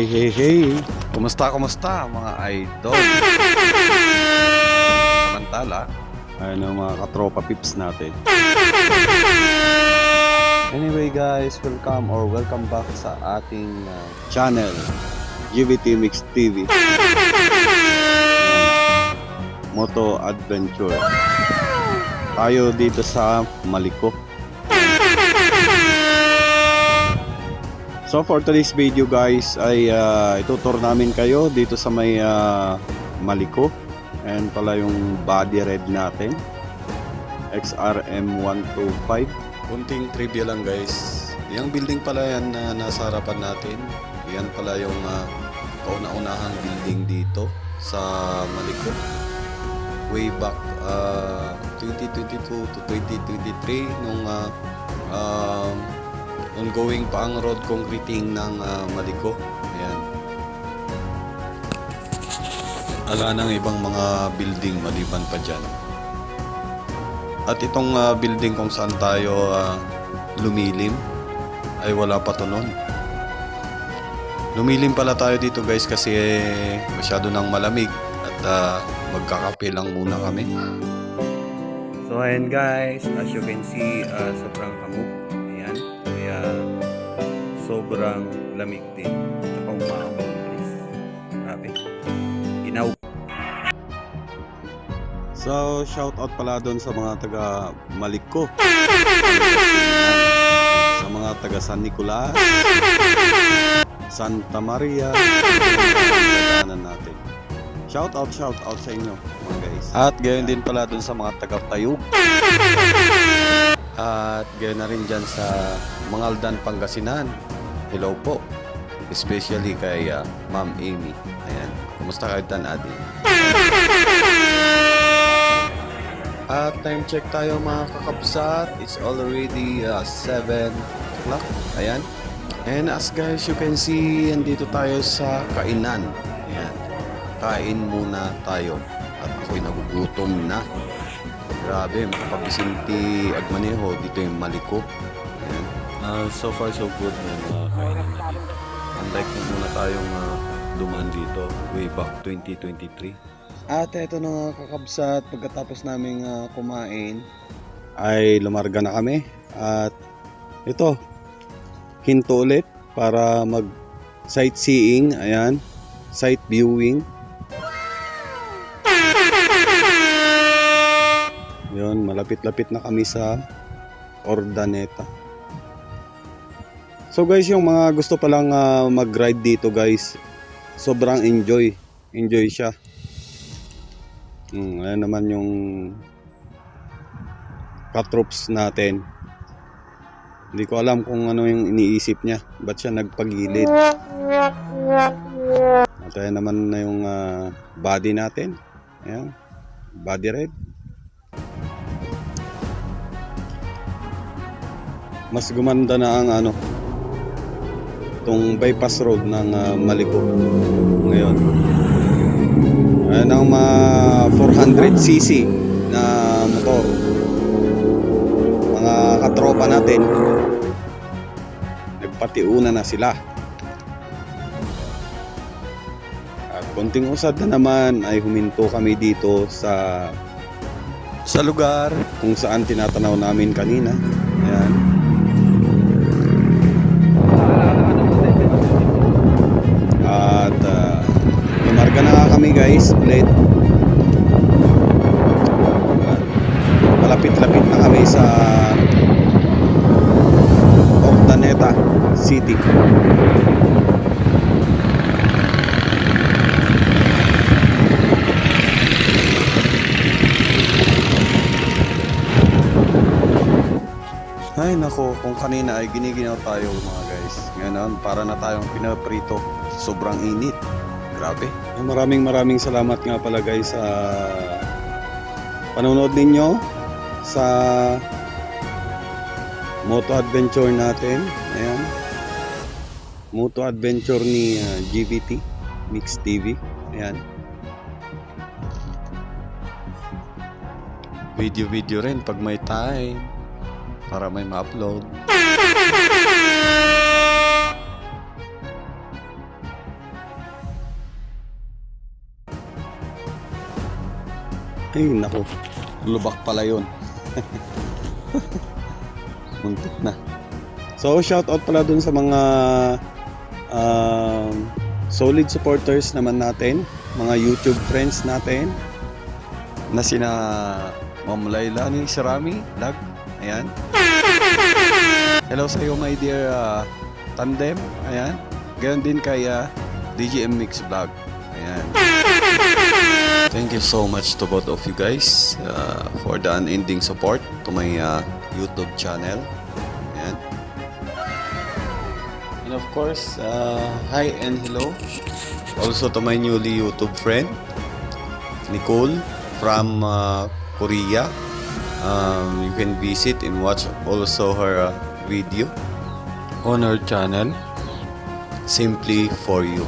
Hey. Kumusta mga idol? Samantala, ano mga katropa pips natin. Anyway guys, welcome back sa ating channel, GVT Mix TV. Moto Adventure. Tayo dito sa Maliko. So for today's video guys ay itutur namin kayo dito sa may Maliko. And pala yung body red natin, XRM 125. Kunting trivia lang guys. Yung building pala yan na nasa harapan natin. Yan pala yung kauna-unahang building dito sa Maliko. Way back 2022 to 2023 nung ongoing pa ang road concreting ng Maliko. Ayan. Ala ng ibang mga building maliban pa dyan. At itong building kung saan tayo lumilim ay wala pa to nun. Lumilim pala tayo dito guys kasi masyado nang malamig at magkakape lang muna kami. So ayan guys, as you can see, sobrang hamog. Ayan, kaya sobrang lamig din. Tsaka umahapon guys. Grabe. Ginaw. So shout out pala doon sa mga taga Maliko. Sa mga taga San Nicolas, Santa Maria, natin. Shout out sa inyo mga guys. At gayon din pala dun sa mga taga-Tayug. At gayon na rin dyan sa Mangaldan, Pangasinan. Hello po. Especially kay Ma'am Amy. Ayan. Kumusta kayo tan adi? At time check tayo mga kakapsat. It's already 7 o'clock. Ayan. And as guys you can see, andito tayo sa kainan. Ayan. Kain muna tayo. At ako'y nagugutom na. Grabe, makapabisinti agmaneho dito yung Maliko. Ayan. So far so good na mga kainan natin. Unlike na muna tayong dumaan dito way back 2023. At eto na nga kakabsat, pagkatapos naming kumain ay lumarga na kami. At ito, hinto ulit para mag sightseeing. Ayan, sight viewing. Yun, malapit-lapit na kami sa Ordaneta. So guys, yung mga gusto palang mag-ride dito guys, sobrang enjoy siya. Ayan naman yung katroops natin. Hindi ko alam kung ano yung iniisip niya, ba't siya nagpagilid. At ayan naman na yung body natin. Ayan, body red. Mas gumanda na ang itong bypass road ng Maliko ngayon. Ayan ang 400cc na motor. Mga katropa natin, nagpatiuna na sila. At konting usad na naman ay huminto kami dito sa lugar kung saan tinatanaw namin kanina. Ayan. At lumarga na nga kami guys ulit. Malapit-lapit na kami sa Ordaneta City. Ay nako, kung kanina ay giniginaw tayo mga guys. Ngayon para na tayong pinaprito. Sobrang init. Grabe. Maraming salamat nga pala guys sa panonood ninyo sa Moto Adventure natin. Ayan. Moto Adventure ni GVT Mix TV. Ayan. Video rin pag may time para may ma-upload. Ay, naku. Lubak pala yun. Muntik na. So, shout out pala dun sa mga solid supporters naman natin, mga YouTube friends natin na sina Ma'am Laila ni Sarami Vlog. Ayan. Hello sa iyo my dear Tandem. Ayan. Ganon din kay DGM Mix Vlog. Ayan. Thank you so much to both of you guys for the unending support to my YouTube channel. Ayan. And of course, hi and hello also to my newly YouTube friend, Nicole from Korea. You can visit and watch also her video on her channel, Simply For You.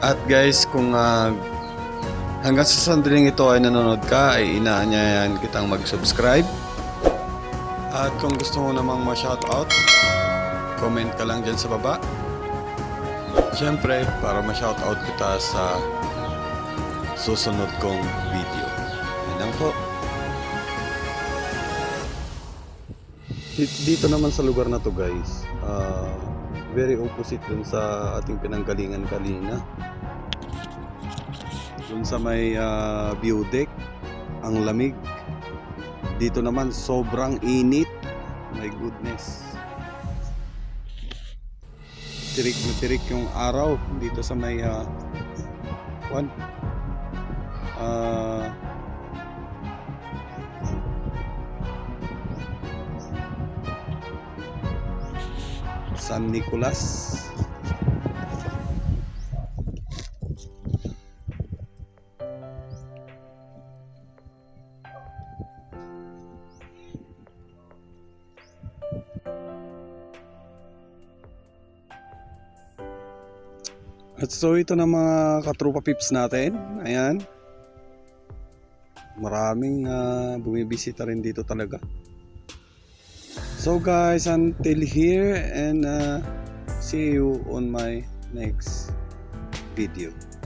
At guys, kung hanggang sa sandaling ito ay nanonood ka, ay inaanyayan kitang mag-subscribe. At kung gusto mo namang ma-shoutout, comment ka lang dyan sa baba. Siyempre, para ma-shoutout kita sa susunod kong video. Yan lang po. Dito naman sa lugar na to guys, very opposite dun sa ating pinanggalingan kanina. Dun sa may view deck, ang lamig. Dito naman sobrang init. My goodness. Tirik na tirik yung araw dito sa may San Nicolas. At so ito na mga katrupa pips natin. Ayan. Maraming bumibisita rin dito talaga. So guys, until here and see you on my next video.